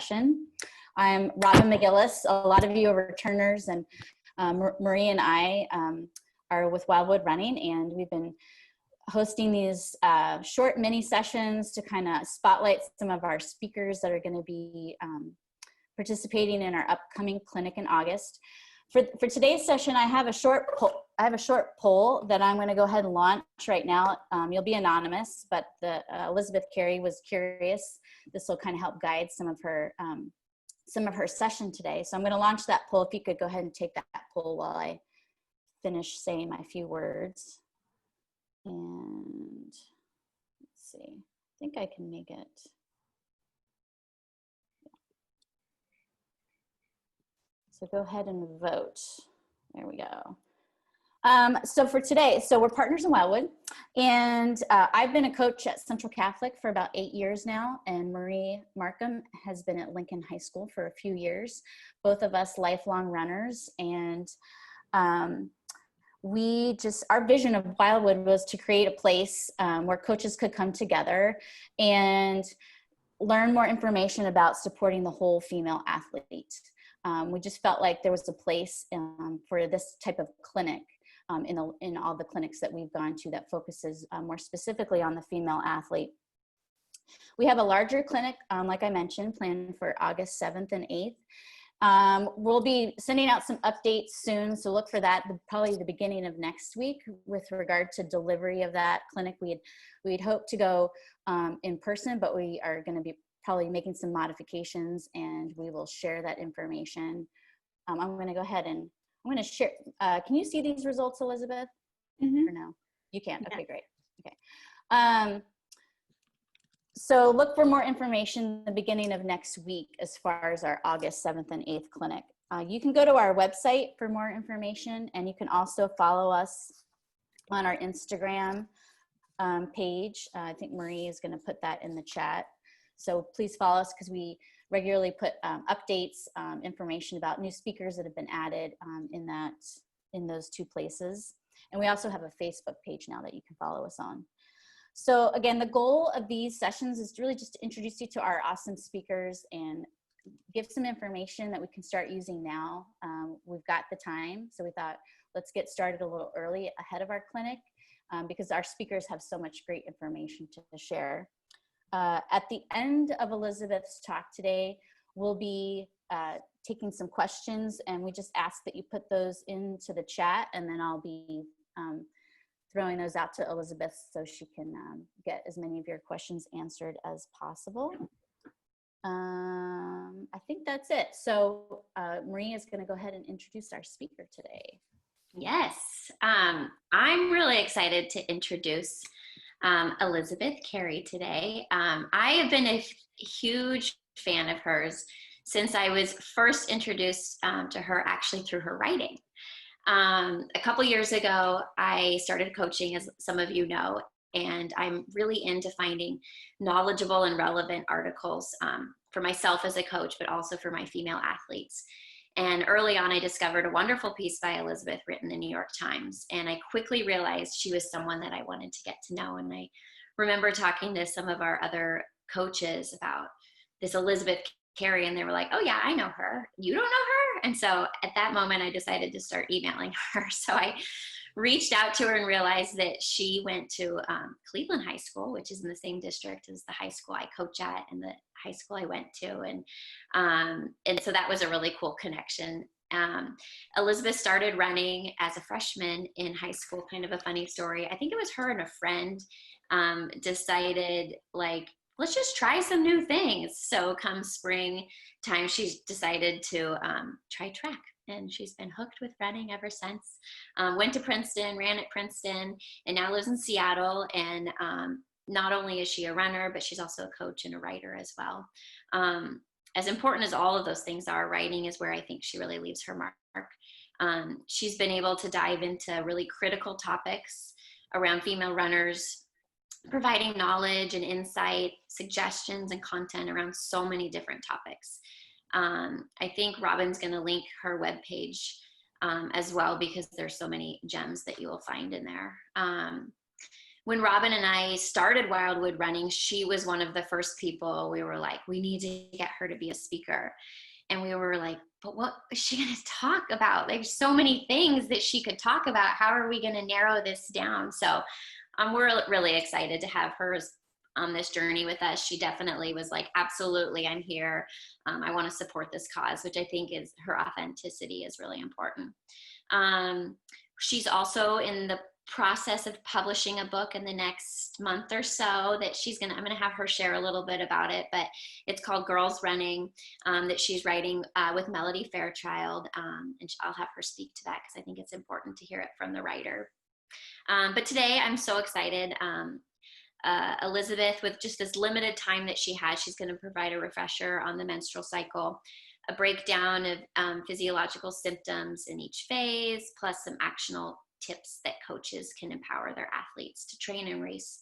session. I'm Robin McGillis. A lot of you are returners, and Marie and I are with Wildwood Running, and we've been hosting these short mini sessions to kind of spotlight some of our speakers that are going to be participating in our upcoming clinic in August. For today's session, I have a short poll that I'm going to go ahead and launch right now. You'll be anonymous, but Elizabeth Carey was curious. This will kind of help guide some of her session today. So I'm going to launch that poll. If you could go ahead and take that poll while I finish saying my few words. And let's see, I think I can make it. So go ahead and vote. There we go. So for today, we're partners in Wildwood, and I've been a coach at Central Catholic for about 8 years now, and Marie Markham has been at Lincoln High School for a few years, both of us lifelong runners. And our vision of Wildwood was to create a place where coaches could come together and learn more information about supporting the whole female athlete. We just felt like there was a place for this type of clinic in all the clinics that we've gone to that focuses more specifically on the female athlete. We have a larger clinic, like I mentioned, planned for August 7th and 8th. We'll be sending out some updates soon, so look for that probably the beginning of next week with regard to delivery of that clinic. We'd hoped to go in person, but we are going to be probably making some modifications, and we will share that information. I'm going to go ahead and I'm going to share. Can you see these results, Elizabeth? Mm-hmm. Or no? You can. Yeah. Okay, great. Okay. So look for more information the beginning of next week as far as our August 7th and 8th clinic. You can go to our website for more information, and you can also follow us on our Instagram page. I think Marie is going to put that in the chat. So please follow us because we regularly put updates, information about new speakers that have been added in those two places. And we also have a Facebook page now that you can follow us on. So again, the goal of these sessions is really just to introduce you to our awesome speakers and give some information that we can start using now. We've got the time, so we thought let's get started a little early ahead of our clinic because our speakers have so much great information to share. At the end of Elizabeth's talk today, we'll be taking some questions, and we just ask that you put those into the chat, and then I'll be throwing those out to Elizabeth so she can get as many of your questions answered as possible. I think that's it. So Marie is going to go ahead and introduce our speaker today. Yes, I'm really excited to introduce Elizabeth Carey today. I have been a huge fan of hers since I was first introduced to her actually through her writing. A couple years ago, I started coaching, as some of you know, and I'm really into finding knowledgeable and relevant articles for myself as a coach, but also for my female athletes. And early on, I discovered a wonderful piece by Elizabeth written in the New York Times. And I quickly realized she was someone that I wanted to get to know. And I remember talking to some of our other coaches about this Elizabeth Carey, and they were like, oh yeah, I know her. You don't know her? And so at that moment, I decided to start emailing her. So I reached out to her and realized that she went to Cleveland High School, which is in the same district as the high school I coach at and the high school I went to. And so that was a really cool connection. Elizabeth started running as a freshman in high school, kind of a funny story. I think it was her and a friend decided, like, let's just try some new things. So come spring time, she decided to try track. And she's been hooked with running ever since. Went to Princeton, ran at Princeton, and now lives in Seattle. And not only is she a runner, but she's also a coach and a writer as well. As important as all of those things are, writing is where I think she really leaves her mark. She's been able to dive into really critical topics around female runners, providing knowledge and insight, suggestions and content around so many different topics. I think Robin's going to link her webpage as well, because there's so many gems that you will find in there. when Robin and I started Wildwood running, she was one of the first people we were like, we need to get her to be a speaker. And we were like, but what is she going to talk about? There's so many things that she could talk about. How are we going to narrow this down? So we're really excited to have her on this journey with us. She definitely was like, absolutely, I'm here. I want to support this cause, which I think is her authenticity is really important. She's also in the process of publishing a book in the next month or so that I'm going to have her share a little bit about it, but it's called Girls Running, that she's writing with Melody Fairchild. And I'll have her speak to that because I think it's important to hear it from the writer. But today I'm so excited. Elizabeth, with just this limited time that she has, she's going to provide a refresher on the menstrual cycle, a breakdown of physiological symptoms in each phase, plus some actionable tips that coaches can empower their athletes to train and race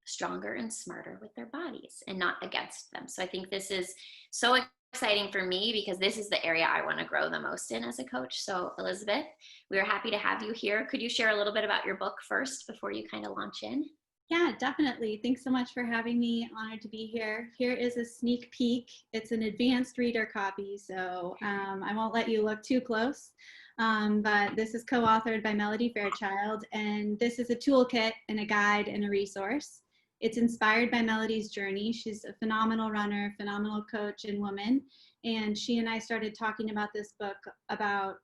stronger and smarter with their bodies and not against them. So I think this is so exciting for me because this is the area I want to grow the most in as a coach. So Elizabeth, we are happy to have you here. Could you share a little bit about your book first before you kind of launch in? Yeah, definitely. Thanks so much for having me. Honored to be here. Here is a sneak peek. It's an advanced reader copy, so I won't let you look too close. But this is co-authored by Melody Fairchild, and this is a toolkit and a guide and a resource. It's inspired by Melody's journey. She's a phenomenal runner, phenomenal coach and woman, and she and I started talking about this book about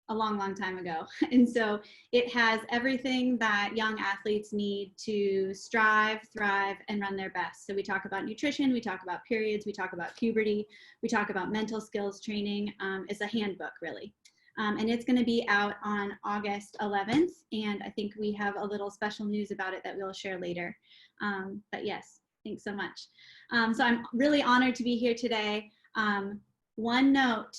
a long time ago. And so it has everything that young athletes need to strive, thrive, and run their best. So we talk about nutrition, we talk about periods, we talk about puberty, we talk about mental skills training. It's a handbook, really. And it's going to be out on August 11th. And I think we have a little special news about it that we'll share later. But yes, thanks so much. So I'm really honored to be here today. One note,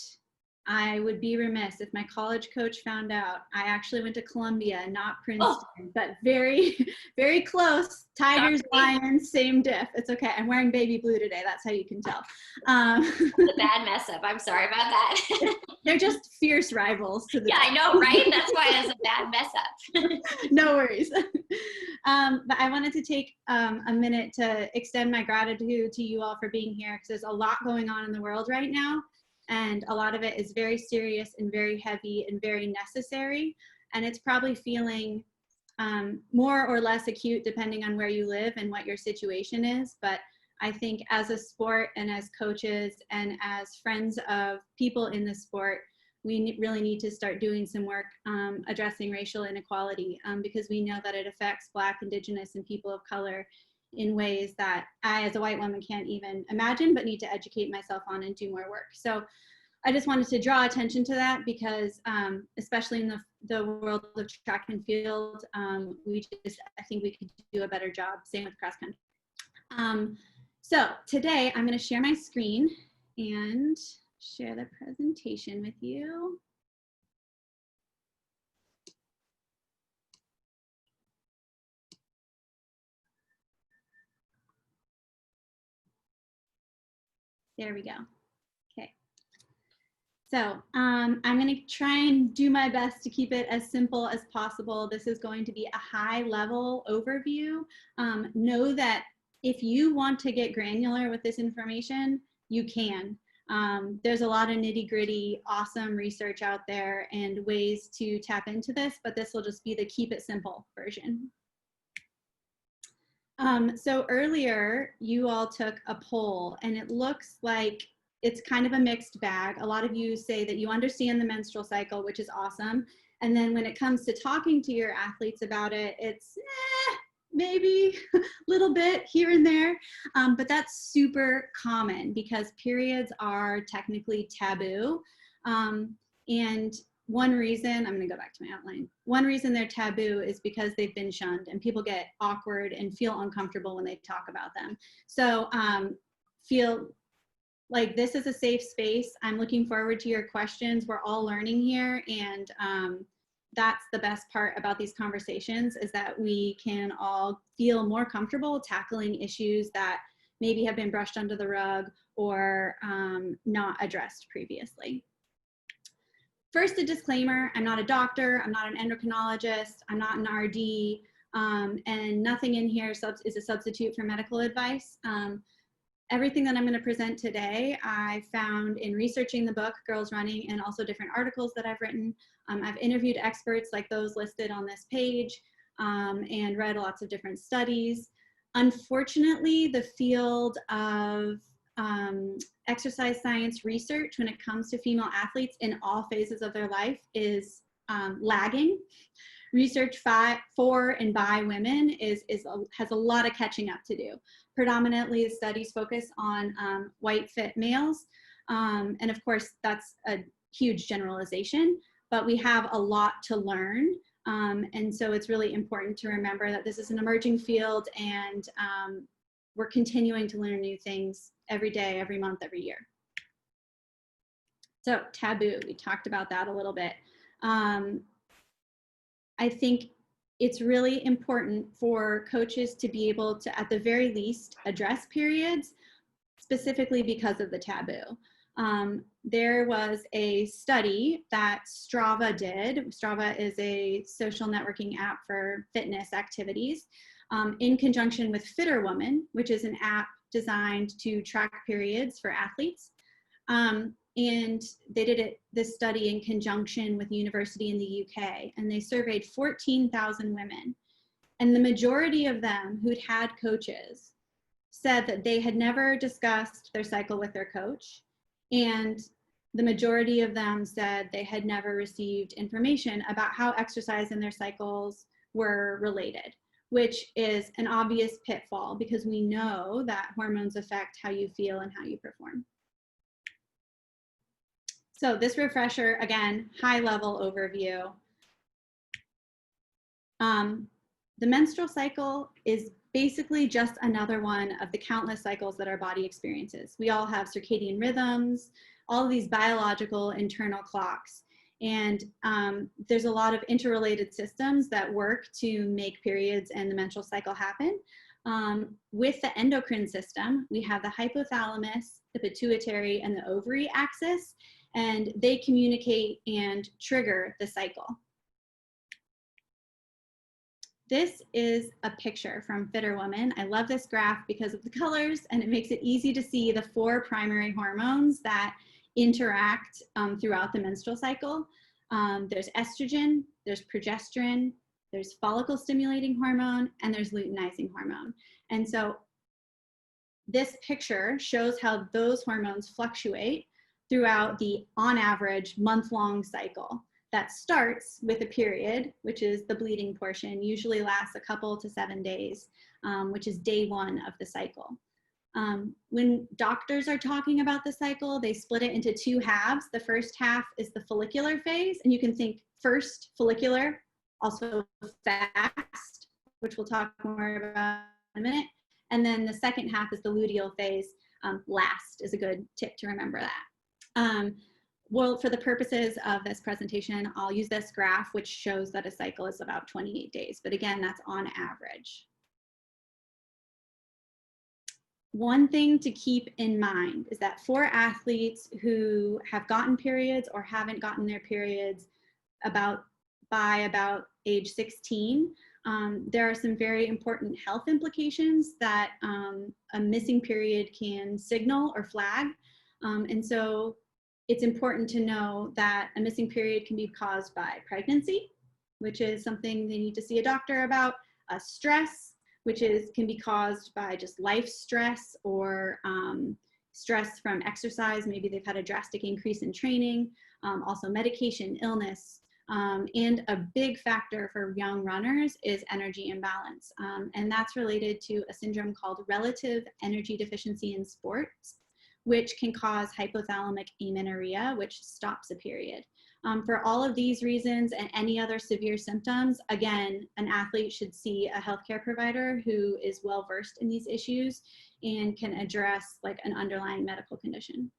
I would be remiss if my college coach found out I actually went to Columbia, not Princeton, but very, very close. Tigers, Lions, same diff. It's okay. I'm wearing baby blue today. That's how you can tell. It's a bad mess up. I'm sorry about that. They're just fierce rivals to the Yeah, I know, right? That's why it's a bad mess up. No worries. But I wanted to take a minute to extend my gratitude to you all for being here because there's a lot going on in the world right now. And a lot of it is very serious and very heavy and very necessary. And it's probably feeling more or less acute depending on where you live and what your situation is. But I think as a sport and as coaches and as friends of people in the sport, we really need to start doing some work addressing racial inequality because we know that it affects Black, Indigenous, and people of color in ways that I, as a white woman, can't even imagine, but need to educate myself on and do more work. So I just wanted to draw attention to that because, especially in the world of track and field, I think we could do a better job. Same with cross country. So today I'm going to share my screen and share the presentation with you. There we go. Okay. So I'm going to try and do my best to keep it as simple as possible. This is going to be a high level overview. Know that if you want to get granular with this information, you can. There's a lot of nitty gritty, awesome research out there and ways to tap into this, but this will just be the keep it simple version. So earlier you all took a poll and it looks like it's kind of a mixed bag. A lot of you say that you understand the menstrual cycle, which is awesome. And then when it comes to talking to your athletes about it, it's maybe a little bit here and there, but that's super common because periods are technically taboo. And one reason, I'm going to go back to my outline. One reason they're taboo is because they've been shunned and people get awkward and feel uncomfortable when they talk about them. So feel like this is a safe space. I'm looking forward to your questions. We're all learning here. And that's the best part about these conversations is that we can all feel more comfortable tackling issues that maybe have been brushed under the rug or not addressed previously. First, a disclaimer, I'm not a doctor, I'm not an endocrinologist, I'm not an RD. And nothing in here is a substitute for medical advice. Everything that I'm going to present today, I found in researching the book, Girls Running, and also different articles that I've written. I've interviewed experts like those listed on this page, and read lots of different studies. Unfortunately, the field of exercise science research when it comes to female athletes in all phases of their life is lagging. Research for and by women has a lot of catching up to do. Predominantly, the studies focus on white fit males. And of course, that's a huge generalization, but we have a lot to learn. And so it's really important to remember that this is an emerging field, and we're continuing to learn new things every day, every month, every year. So taboo, we talked about that a little bit. I think it's really important for coaches to be able to, at the very least, address periods, specifically because of the taboo. There was a study that Strava did. Strava is a social networking app for fitness activities, in conjunction with Fitter Woman, which is an app designed to track periods for athletes. And they did this study in conjunction with a university in the UK, and they surveyed 14,000 women. And the majority of them who'd had coaches said that they had never discussed their cycle with their coach. And the majority of them said they had never received information about how exercise and their cycles were related, which is an obvious pitfall because we know that hormones affect how you feel and how you perform. So this refresher, again, high level overview. The menstrual cycle is basically just another one of the countless cycles that our body experiences. We all have circadian rhythms, all of these biological internal clocks. And there's a lot of interrelated systems that work to make periods and the menstrual cycle happen. With the endocrine system, we have the hypothalamus, the pituitary, and the ovary axis, and they communicate and trigger the cycle. This is a picture from Fitter Woman. I love this graph because of the colors, and it makes it easy to see the 4 primary hormones that interact throughout the menstrual cycle. There's estrogen, there's progesterone, there's follicle stimulating hormone, and there's luteinizing hormone. And so this picture shows how those hormones fluctuate throughout the, on average, month-long cycle that starts with a period, which is the bleeding portion, usually lasts a couple to 7 days, which is day 1 of the cycle. When doctors are talking about the cycle, they split it into 2 halves. The first half is the follicular phase, and you can think first follicular, also fast, which we'll talk more about in a minute. And then the second half is the luteal phase. Last is a good tip to remember that. Well, for the purposes of this presentation, I'll use this graph, which shows that a cycle is about 28 days. But again, that's on average. One thing to keep in mind is that for athletes who have gotten periods or haven't gotten their periods by about age 16, there are some very important health implications that a missing period can signal or flag. And so it's important to know that a missing period can be caused by pregnancy, which is something they need to see a doctor about, stress, which can be caused by just life stress or stress from exercise. Maybe they've had a drastic increase in training, also medication, illness, and a big factor for young runners is energy imbalance. And that's related to a syndrome called relative energy deficiency in sports, which can cause hypothalamic amenorrhea, which stops a period. For all of these reasons and any other severe symptoms, again, an athlete should see a healthcare provider who is well-versed in these issues and can address like an underlying medical condition.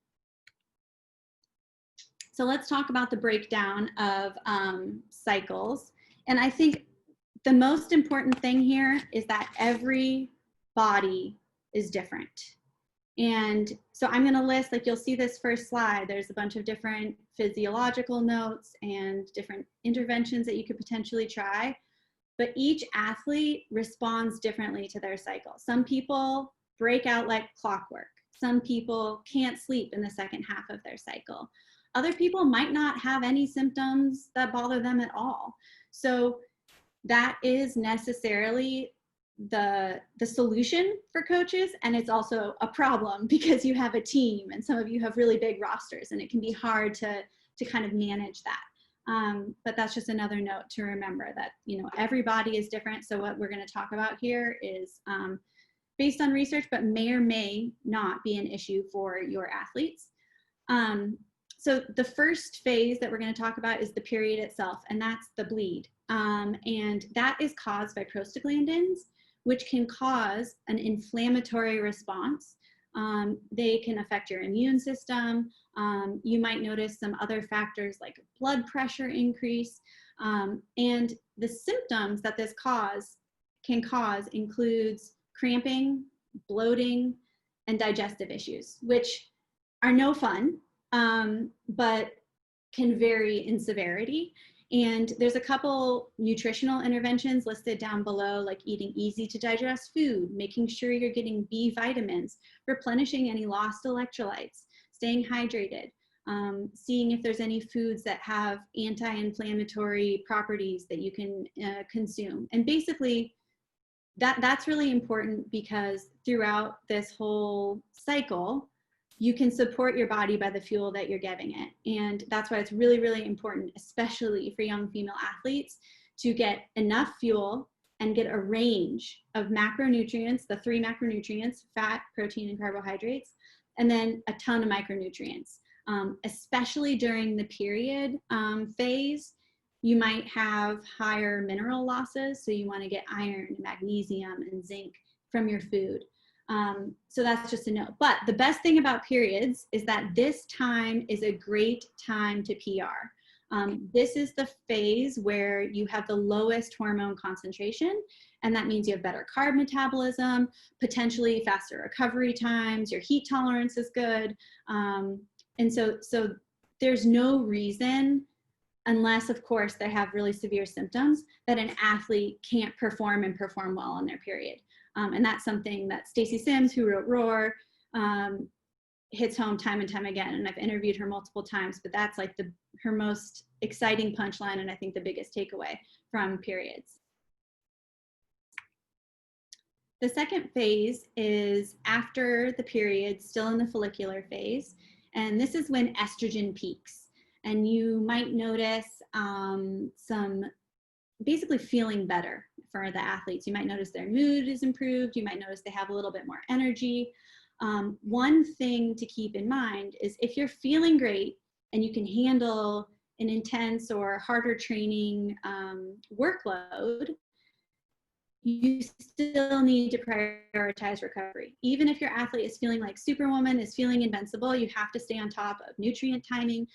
So let's talk about the breakdown of cycles. And I think the most important thing here is that every body is different. And so I'm going to list, like you'll see this first slide, there's a bunch of different physiological notes and different interventions that you could potentially try. but each athlete responds differently to their cycle. Some people break out like clockwork. Some people can't sleep in the second half of their cycle. Other people might not have any symptoms that bother them at all. So that is necessarily the solution for coaches, and it's also a problem because you have a team and some of you have really big rosters, and it can be hard to kind of manage that. But that's just another note to remember that, you know, everybody is different. So what we're going to talk about here is based on research, but may or may not be an issue for your athletes. So the first phase that we're going to talk about is the period itself, and that's the bleed. And that is caused by prostaglandins, which can cause an inflammatory response. They can affect your immune system. You might notice some other factors like blood pressure increase. And the symptoms that this can cause includes cramping, bloating, and digestive issues, which are no fun, but can vary in severity. And there's a couple nutritional interventions listed down below, like eating easy to digest food, making sure you're getting B vitamins, replenishing any lost electrolytes, staying hydrated, seeing if there's any foods that have anti-inflammatory properties that you can consume. And basically, that's really important because throughout this whole cycle, you can support your body by the fuel that you're giving it. And that's why it's really, really important, especially for young female athletes, to get enough fuel and get a range of macronutrients, the 3 macronutrients, fat, protein, and carbohydrates, and then a ton of micronutrients. Especially during the period phase, you might have higher mineral losses, so you want to get iron, magnesium, and zinc from your food. So that's just a note. But the best thing about periods is that this time is a great time to PR. This is the phase where you have the lowest hormone concentration, and that means you have better carb metabolism, potentially faster recovery times, your heat tolerance is good. And so there's no reason, unless of course they have really severe symptoms, that an athlete can't perform and perform well on their period. And that's something that Stacy Sims, who wrote Roar, hits home time and time again. And I've interviewed her multiple times, but that's like her most exciting punchline, and I think the biggest takeaway from periods. The second phase is after the period, still in the follicular phase. And this is when estrogen peaks. And you might notice some basically feeling better for the athletes. You might notice their mood is improved. You might notice they have a little bit more energy. One thing to keep in mind is if you're feeling great and you can handle an intense or harder training workload, you still need to prioritize recovery. Even if your athlete is feeling like Superwoman, is feeling invincible, you have to stay on top of nutrient timing,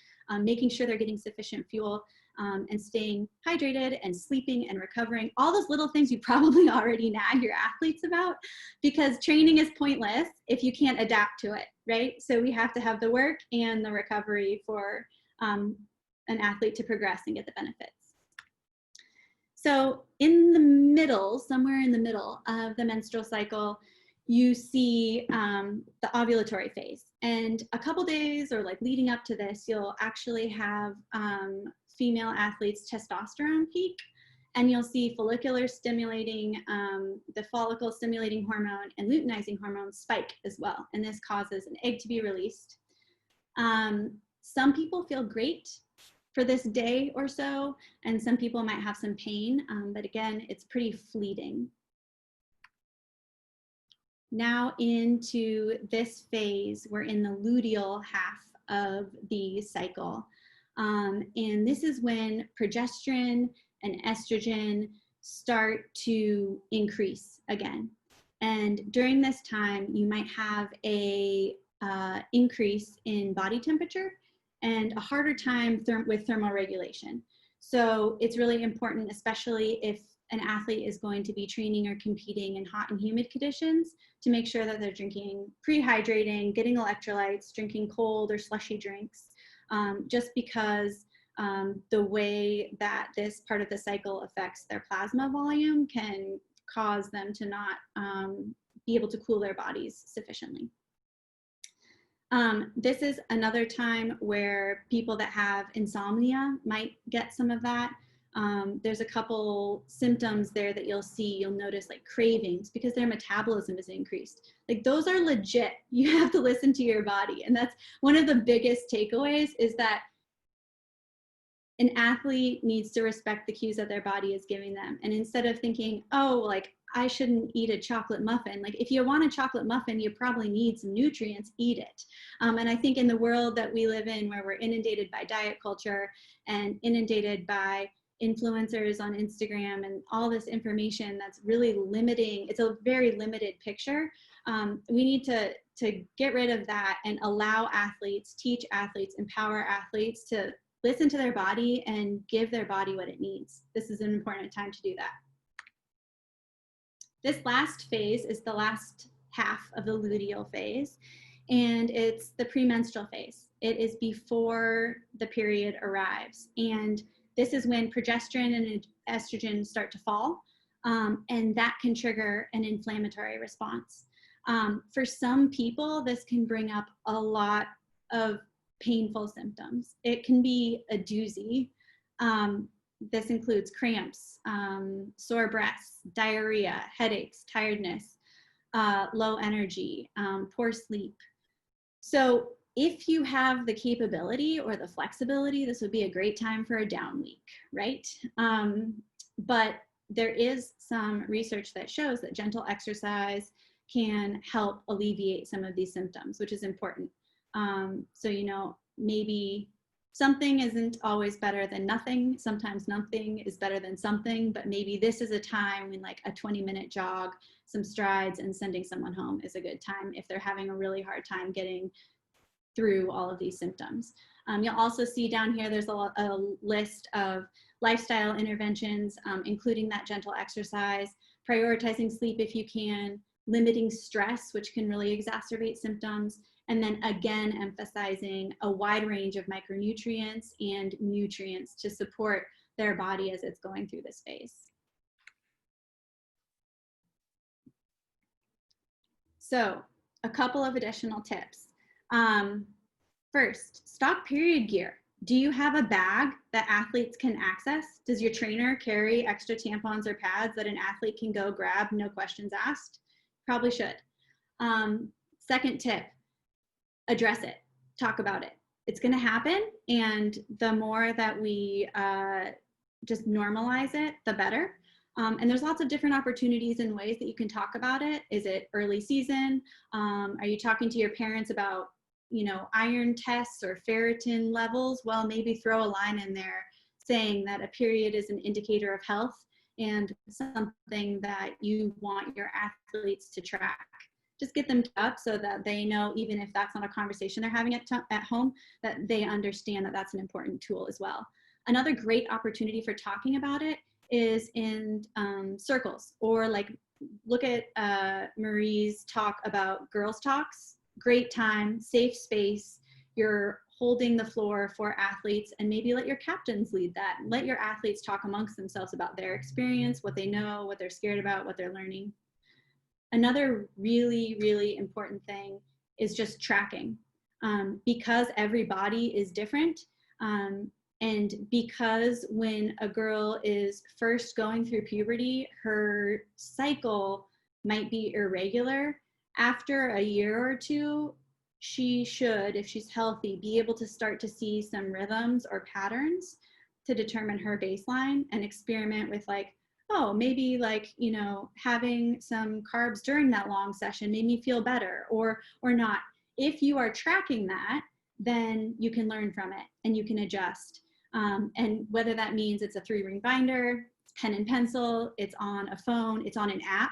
making sure they're getting sufficient fuel, and staying hydrated and sleeping and recovering. All those little things you probably already nag your athletes about, because training is pointless if you can't adapt to it, right? So we have to have the work and the recovery for an athlete to progress and get the benefits. So in the middle, somewhere in the middle of the menstrual cycle, you see the ovulatory phase. And a couple days or like leading up to this, you'll actually have female athletes' testosterone peak, and you'll see follicular stimulating, the follicle stimulating hormone and luteinizing hormone spike as well. And this causes an egg to be released. Some people feel great for this day or so, and some people might have some pain, but again, it's pretty fleeting. Now into this phase, we're in the luteal half of the cycle. And this is when progesterone and estrogen start to increase again. And during this time, you might have a increase in body temperature and a harder time with thermal regulation. So it's really important, especially if an athlete is going to be training or competing in hot and humid conditions, to make sure that they're drinking pre-hydrating, getting electrolytes, drinking cold or slushy drinks, just because the way that this part of the cycle affects their plasma volume can cause them to not be able to cool their bodies sufficiently. This is another time where people that have insomnia might get some of that. There's a couple symptoms there that you'll see. You'll notice like cravings because their metabolism is increased. Like those are legit. You have to listen to your body. And that's one of the biggest takeaways, is that an athlete needs to respect the cues that their body is giving them. And instead of thinking, oh, like I shouldn't eat a chocolate muffin. Like if you want a chocolate muffin, you probably need some nutrients, eat it. And I think in the world that we live in, where we're inundated by diet culture and inundated by influencers on Instagram and all this information that's really limiting, it's a very limited picture. We need to get rid of that and allow athletes, teach athletes, empower athletes to listen to their body and give their body what it needs. This is an important time to do that. This last phase is the last half of the luteal phase, and it's the premenstrual phase. It is before the period arrives. And this is when progesterone and estrogen start to fall, and that can trigger an inflammatory response. For some people, this can bring up a lot of painful symptoms. It can be a doozy. This includes cramps, sore breasts, diarrhea, headaches, tiredness, low energy, poor sleep. So if you have the capability or the flexibility, this would be a great time for a down week, right? But there is some research that shows that gentle exercise can help alleviate some of these symptoms, which is important. So, you know, maybe something isn't always better than nothing. Sometimes nothing is better than something, but maybe this is a time when like a 20-minute jog, some strides, and sending someone home is a good time if they're having a really hard time getting through all of these symptoms. You'll also see down here, there's a list of lifestyle interventions, including that gentle exercise, prioritizing sleep if you can, limiting stress, which can really exacerbate symptoms, and then again, emphasizing a wide range of micronutrients and nutrients to support their body as it's going through this phase. So a couple of additional tips. First, stock period gear. Do you have a bag that athletes can access? Does your trainer carry extra tampons or pads that an athlete can go grab, no questions asked? Probably should. Second tip, address it, talk about it. It's gonna happen, and the more that we just normalize it, the better. And there's lots of different opportunities and ways that you can talk about it. Is it early season? Are you talking to your parents about, you know, iron tests or ferritin levels? Well, maybe throw a line in there saying that a period is an indicator of health and something that you want your athletes to track. Just get them up so that they know, even if that's not a conversation they're having at home, that they understand that that's an important tool as well. Another great opportunity for talking about it is in circles, or like look at Marie's talk about girls talks. Great time, safe space. You're holding the floor for athletes, and maybe let your captains lead that. Let your athletes talk amongst themselves about their experience, what they know, what they're scared about, what they're learning. Another really, really important thing is just tracking. Because every body is different, and because when a girl is first going through puberty, her cycle might be irregular. After a year or two, she should, if she's healthy, be able to start to see some rhythms or patterns to determine her baseline and experiment with, like, oh, maybe, like, you know, having some carbs during that long session made me feel better, or not. If you are tracking that, then you can learn from it and you can adjust. And whether that means it's a 3-ring binder, pen and pencil, it's on a phone, it's on an app.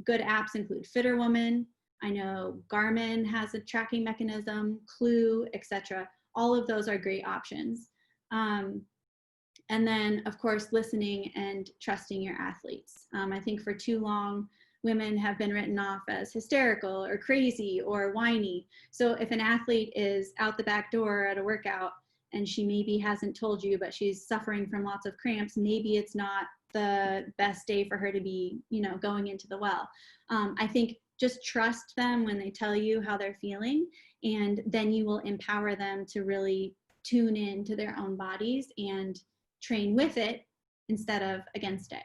Good apps include Fitter Woman. I know Garmin has a tracking mechanism, Clue, etc. All of those are great options. And then, of course, listening and trusting your athletes. I think for too long, women have been written off as hysterical or crazy or whiny. So if an athlete is out the back door at a workout and she maybe hasn't told you, but she's suffering from lots of cramps, maybe it's not the best day for her to be, going into the well. I think just trust them when they tell you how they're feeling, and then you will empower them to really tune in to their own bodies and train with it instead of against it.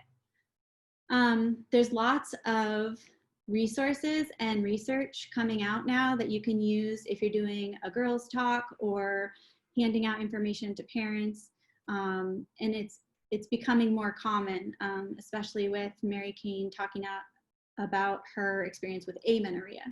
There's lots of resources and research coming out now that you can use if you're doing a girls' talk or handing out information to parents. And it's becoming more common, especially with Mary Kane talking about her experience with amenorrhea.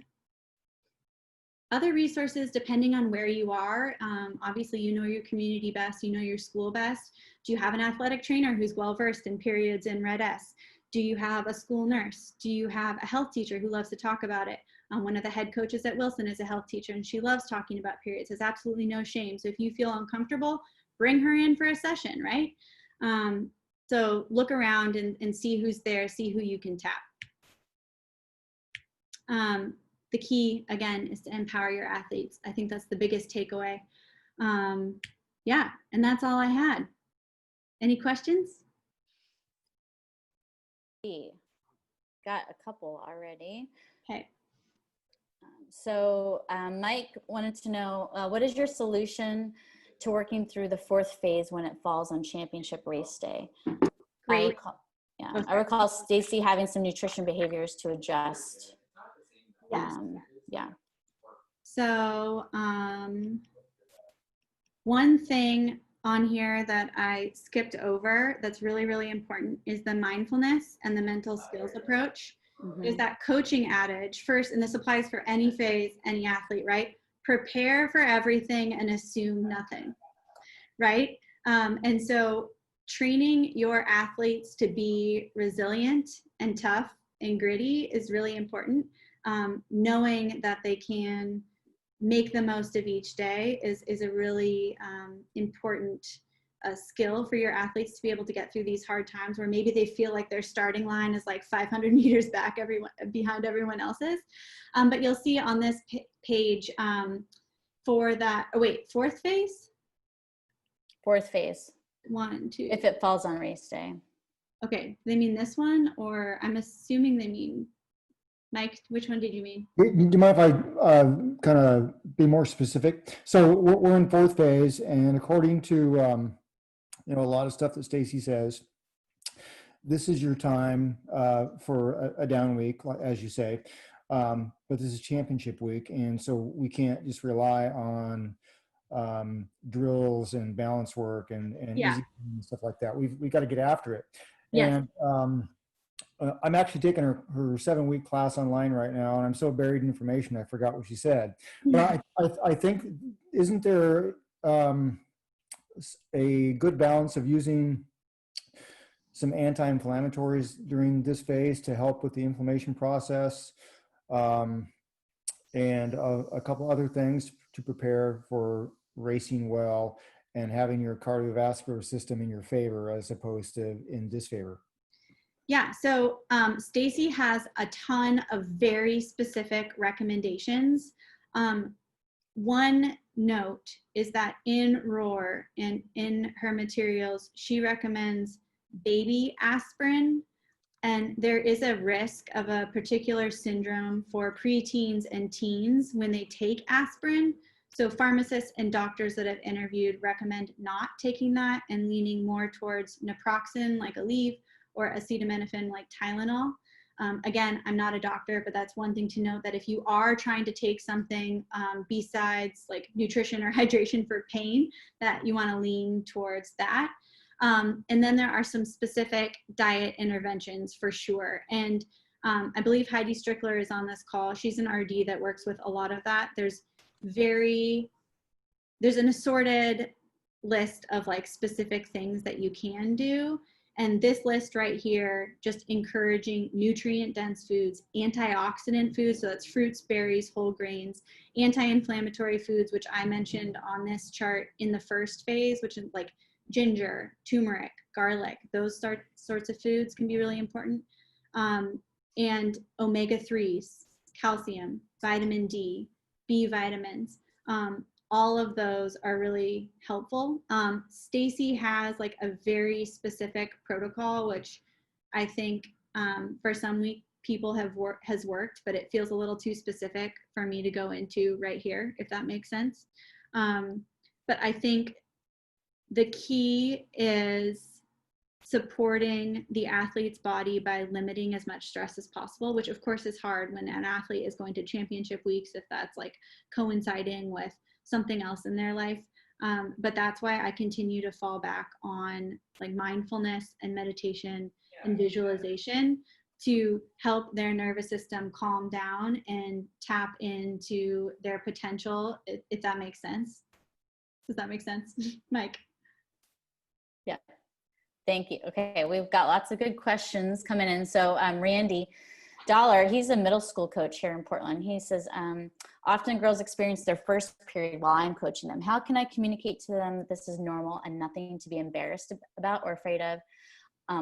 Other resources, depending on where you are, obviously you know your community best, you know your school best. Do you have an athletic trainer who's well-versed in periods and Red S? Do you have a school nurse? Do you have a health teacher who loves to talk about it? One of the head coaches at Wilson is a health teacher, and she loves talking about periods. There's absolutely no shame. So if you feel uncomfortable, bring her in for a session, right? So look around and see who's there, see who you can tap. The key, again, is to empower your athletes. I think that's the biggest takeaway. Yeah, and that's all I had. Any questions? Got a couple already. Okay. So Mike wanted to know, what is your solution to working through the fourth phase when it falls on championship race day? Great. I recall Stacy having some nutrition behaviors to adjust. Yes. Yeah. So one thing on here that I skipped over that's really, really important is the mindfulness and the mental skills approach. Mm-hmm. There's that coaching adage first, and this applies for any phase, any athlete, right? Prepare for everything and assume nothing, right? And so training your athletes to be resilient and tough and gritty is really important. Knowing that they can make the most of each day is a really important skill for your athletes to be able to get through these hard times where maybe they feel like their starting line is like 500 meters back behind everyone else's. But you'll see on this page for that, fourth phase? Fourth phase. 1, 2. If it falls on race day. Okay, they mean this one, or I'm assuming they mean, Mike, which one did you mean? Do you mind if I kind of be more specific? So we're in fourth phase, and according to a lot of stuff that Stacy says, this is your time for a down week, as you say, but this is championship week, and so we can't just rely on drills and balance work and easy and stuff like that. We got to get after it. Yes. And I'm actually taking her 7-week class online right now, and I'm so buried in information I forgot what she said. But I think, isn't there a good balance of using some anti-inflammatories during this phase to help with the inflammation process, and a couple other things to prepare for racing well and having your cardiovascular system in your favor as opposed to in disfavor? Yeah, so Stacy has a ton of very specific recommendations. One note is that in ROAR and in her materials, she recommends baby aspirin, and there is a risk of a particular syndrome for preteens and teens when they take aspirin. So pharmacists and doctors that I've interviewed recommend not taking that and leaning more towards naproxen like Aleve or acetaminophen like Tylenol. Again, I'm not a doctor, but that's one thing to note, that if you are trying to take something besides like nutrition or hydration for pain, that you want to lean towards that. And then there are some specific diet interventions for sure. And I believe Heidi Strickler is on this call. She's an RD that works with a lot of that. There's an assorted list of like specific things that you can do. And this list right here, just encouraging nutrient-dense foods, antioxidant foods, so that's fruits, berries, whole grains, anti-inflammatory foods, which I mentioned on this chart in the first phase, which is like ginger, turmeric, garlic, those sorts of foods can be really important. And omega-3s, calcium, vitamin D, B vitamins. all of those are really helpful. Stacy has like a very specific protocol, which I think for some people has worked, but it feels a little too specific for me to go into right here, if that makes sense. But I think the key is supporting the athlete's body by limiting as much stress as possible, which of course is hard when an athlete is going to championship weeks, if that's like coinciding with something else in their life. But that's why I continue to fall back on like mindfulness and meditation and visualization to help their nervous system calm down and tap into their potential, if that makes sense. Does that make sense, Mike? Yeah. Thank you. Okay, we've got lots of good questions coming in. So Randy Dollar, he's a middle school coach here in Portland. He says, often girls experience their first period while I'm coaching them. How can I communicate to them that this is normal and nothing to be embarrassed about or afraid of?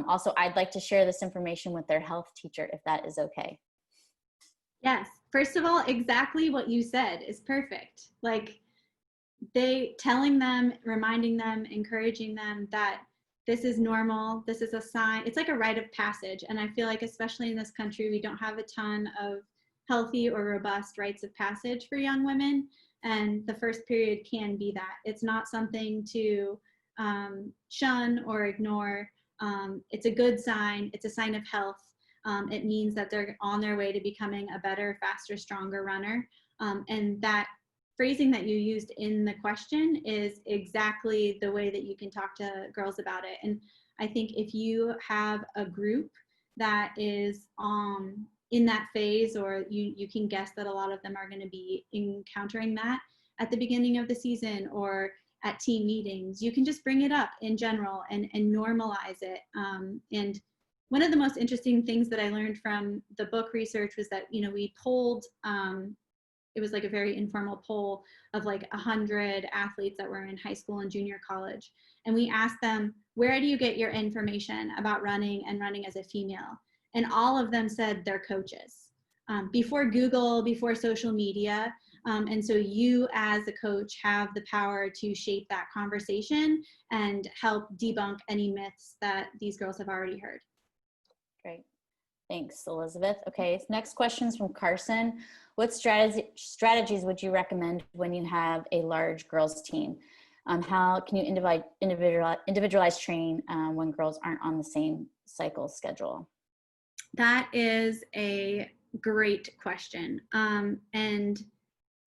Also, I'd like to share this information with their health teacher if that is okay. Yes. First of all, exactly what you said is perfect. Like telling them, reminding them, encouraging them that this is normal. This is a sign. It's like a rite of passage. And I feel like, especially in this country, we don't have a ton of healthy or robust rites of passage for young women. And the first period can be that. It's not something to shun or ignore. It's a good sign. It's a sign of health. It means that they're on their way to becoming a better, faster, stronger runner. And that phrasing that you used in the question is exactly the way that you can talk to girls about it. And I think if you have a group that is in that phase, or you can guess that a lot of them are going to be encountering that at the beginning of the season or at team meetings, you can just bring it up in general and normalize it. And one of the most interesting things that I learned from the book research was that, we polled, it was like a very informal poll of like 100 athletes that were in high school and junior college. And we asked them, where do you get your information about running and running as a female? And all of them said their coaches. Before Google, before social media. And so you as a coach have the power to shape that conversation and help debunk any myths that these girls have already heard. Great. Thanks, Elizabeth. Okay, next question is from Carson. What strategies would you recommend when you have a large girls team? How can you individualize training when girls aren't on the same cycle schedule? That is a great question. And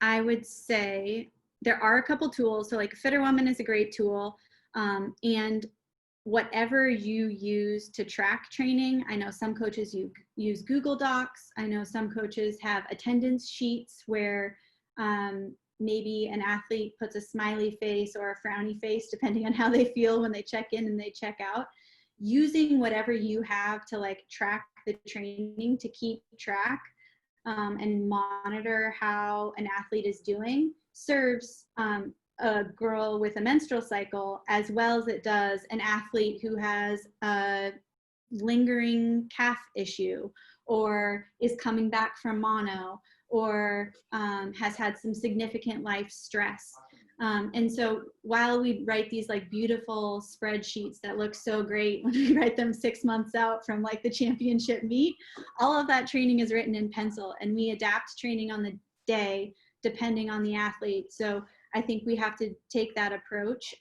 I would say there are a couple tools. So like Fitter Woman is a great tool. And whatever you use to track training, I know some coaches use Google Docs. I know some coaches have attendance sheets where maybe an athlete puts a smiley face or a frowny face, depending on how they feel when they check in and they check out. Using whatever you have to like track the training, to keep track and monitor how an athlete is doing, serves a girl with a menstrual cycle as well as it does an athlete who has a lingering calf issue or is coming back from mono or has had some significant life stress. And so while we write these like beautiful spreadsheets that look so great when we write them 6 months out from like the championship meet, all of that training is written in pencil and we adapt training on the day depending on the athlete. So I think we have to take that approach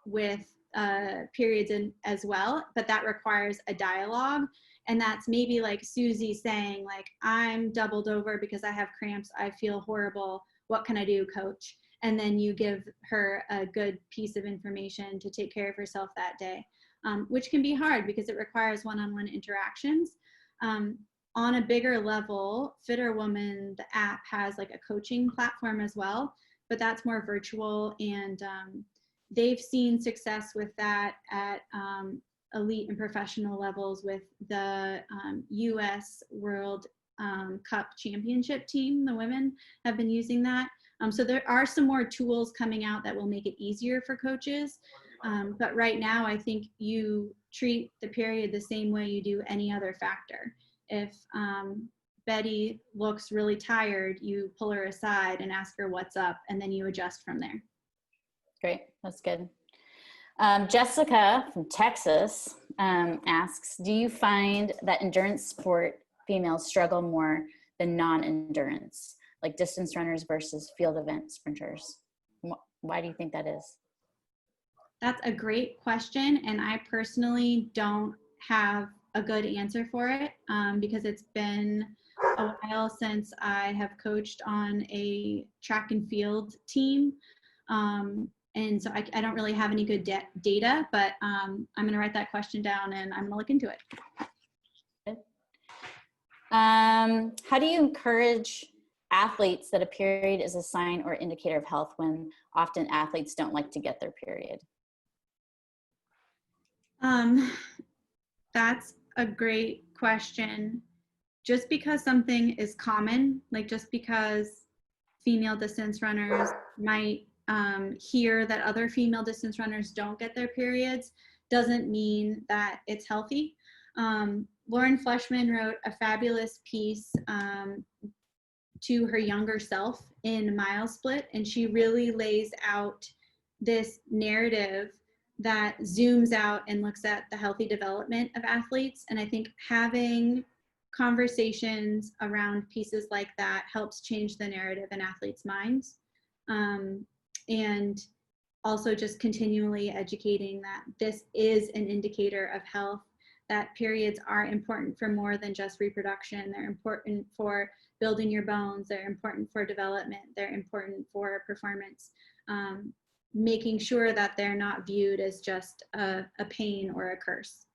with periods as well, but that requires a dialogue. And that's maybe like Susie saying like, I'm doubled over because I have cramps. I feel horrible. What can I do, coach? And then you give her a good piece of information to take care of herself that day, which can be hard because it requires one-on-one interactions. On a bigger level, Fitter Woman, the app, has like a coaching platform as well, but that's more virtual, and they've seen success with that at elite and professional levels with the US World Cup Championship team. The women have been using that. So there are some more tools coming out that will make it easier for coaches. But right now, I think you treat the period the same way you do any other factor. If Betty looks really tired, you pull her aside and ask her what's up, and then you adjust from there. Great, that's good. Jessica from Texas asks, do you find that endurance sport females struggle more than non-endurance, like distance runners versus field event sprinters? Why do you think that is? That's a great question, and I personally don't have a good answer for it because it's been a while since I have coached on a track and field team. And so I don't really have any good data, but I'm going to write that question down and I'm going to look into it. How do you encourage athletes that a period is a sign or indicator of health when often athletes don't like to get their period? That's a great question. Just because something is common, like just because female distance runners might hear that other female distance runners don't get their periods, doesn't mean that it's healthy. Lauren Fleshman wrote a fabulous piece to her younger self in Mile Split, and she really lays out this narrative that zooms out and looks at the healthy development of athletes. And I think having conversations around pieces like that helps change the narrative in athletes' minds. And also just continually educating that this is an indicator of health, that periods are important for more than just reproduction. They're important for building your bones. They're important for development. They're important for performance. Making sure that they're not viewed as just a pain or a curse.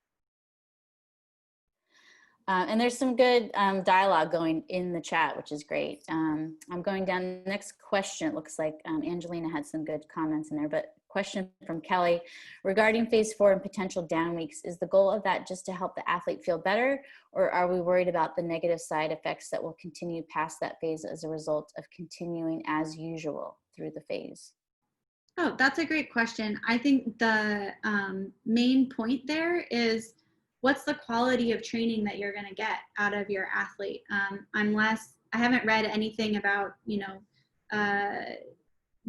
And there's some good dialogue going in the chat, which is great. I'm going down the next question. It looks like Angelina had some good comments in there, but question from Kelly regarding phase 4 and potential down weeks. Is the goal of that just to help the athlete feel better, or are we worried about the negative side effects that will continue past that phase as a result of continuing as usual through the phase? Oh, that's a great question. I think the main point there is, what's the quality of training that you're going to get out of your athlete? I haven't read anything about,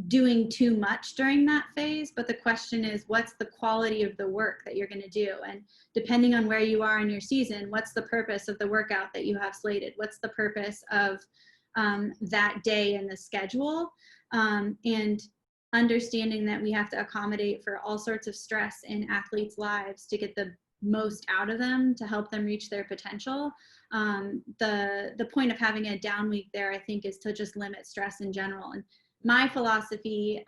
doing too much during that phase, but the question is, what's the quality of the work that you're going to do? And depending on where you are in your season, what's the purpose of the workout that you have slated? What's the purpose of that day in the schedule? And understanding that we have to accommodate for all sorts of stress in athletes' lives to get the most out of them, to help them reach their potential. The point of having a down week there, I think, is to just limit stress in general. And my philosophy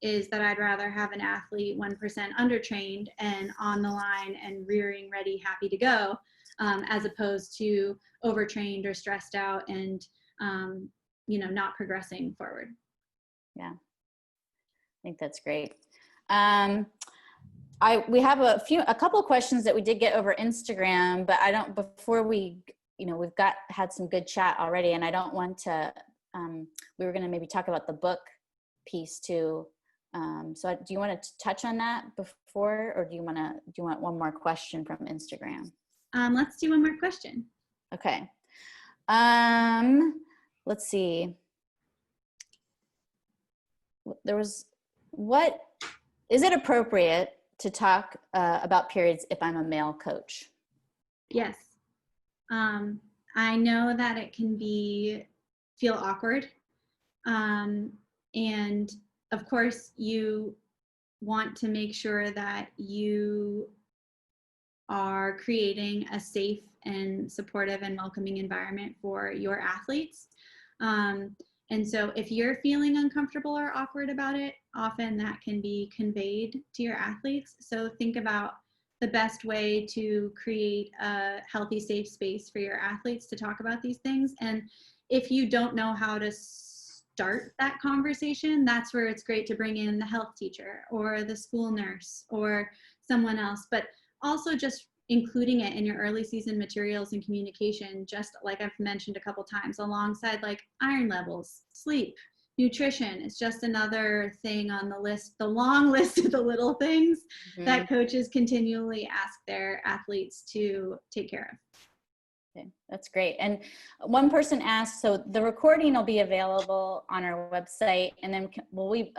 is that I'd rather have an athlete 1% undertrained and on the line and rearing ready, happy to go, as opposed to overtrained or stressed out and not progressing forward. Yeah, I think that's great. We have a couple of questions that we did get over Instagram, but we've had some good chat already, and I don't want to, we were going to maybe talk about the book piece too. So do you want to touch on that before, or do you want one more question from Instagram? Let's do one more question. Okay. Let's see. Is it appropriate to talk about periods if I'm a male coach? Yes. I know that it can feel awkward. And of course you want to make sure that you are creating a safe and supportive and welcoming environment for your athletes. And so if you're feeling uncomfortable or awkward about it, often that can be conveyed to your athletes. So think about the best way to create a healthy, safe space for your athletes to talk about these things. And if you don't know how to start that conversation, that's where it's great to bring in the health teacher or the school nurse or someone else. But also just including it in your early season materials and communication, just like I've mentioned a couple times, alongside like iron levels, sleep, nutrition. It's just another thing on the list, the long list of the little things that coaches continually ask their athletes to take care of. Okay, that's great. And one person asked, so the recording will be available on our website, and then will we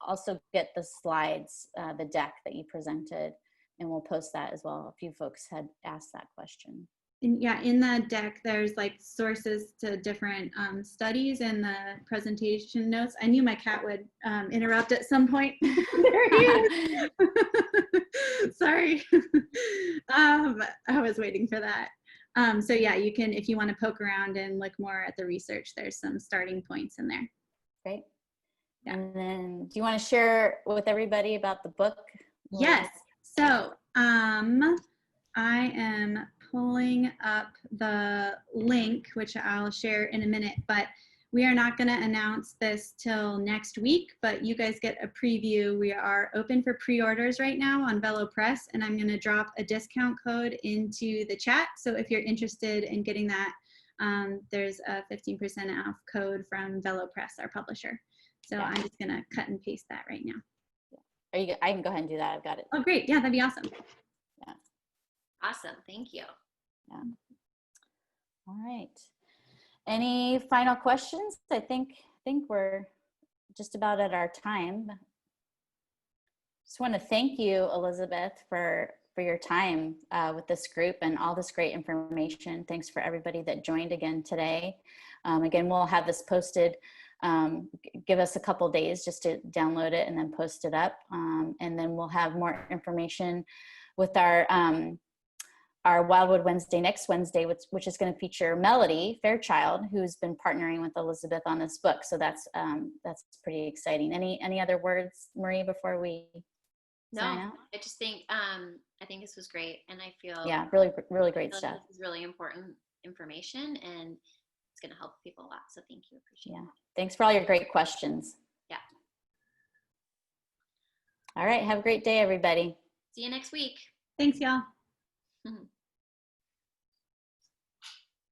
also get the slides, the deck that you presented, and we'll post that as well. A few folks had asked that question. And yeah, in the deck, there's like sources to different studies in the presentation notes. I knew my cat would interrupt at some point. There he is. Sorry. I was waiting for that. So yeah, you can, if you want to poke around and look more at the research, there's some starting points in there. Great. Yeah. And then do you want to share with everybody about the book? Yes. So I am pulling up the link, which I'll share in a minute, but we are not going to announce this till next week, but you guys get a preview. We are open for pre-orders right now on Velo Press, and I'm going to drop a discount code into the chat. So if you're interested in getting that, there's a 15% off code from Velo Press, our publisher. So I'm just going to cut and paste that right now. I can go ahead and do that. I've got it. Oh, great. Yeah, that'd be awesome. Yeah. Awesome. Thank you. Yeah. All right. Any final questions? I think we're just about at our time. Just want to thank you, Elizabeth, for your time with this group and all this great information. Thanks for everybody that joined again today. Again, we'll have this posted. Give us a couple days just to download it and then post it up. And then we'll have more information with our Wildwood Wednesday next Wednesday, which is going to feature Melody Fairchild, who's been partnering with Elizabeth on this book. So that's pretty exciting. Any other words, Marie, before we sign out? I just think I think this was great, and I feel really great stuff. This is really important information, and it's going to help people a lot. So thank you, appreciate it. Thanks for all your great questions. Yeah. All right, have a great day, everybody. See you next week. Thanks, y'all. Mm-hmm.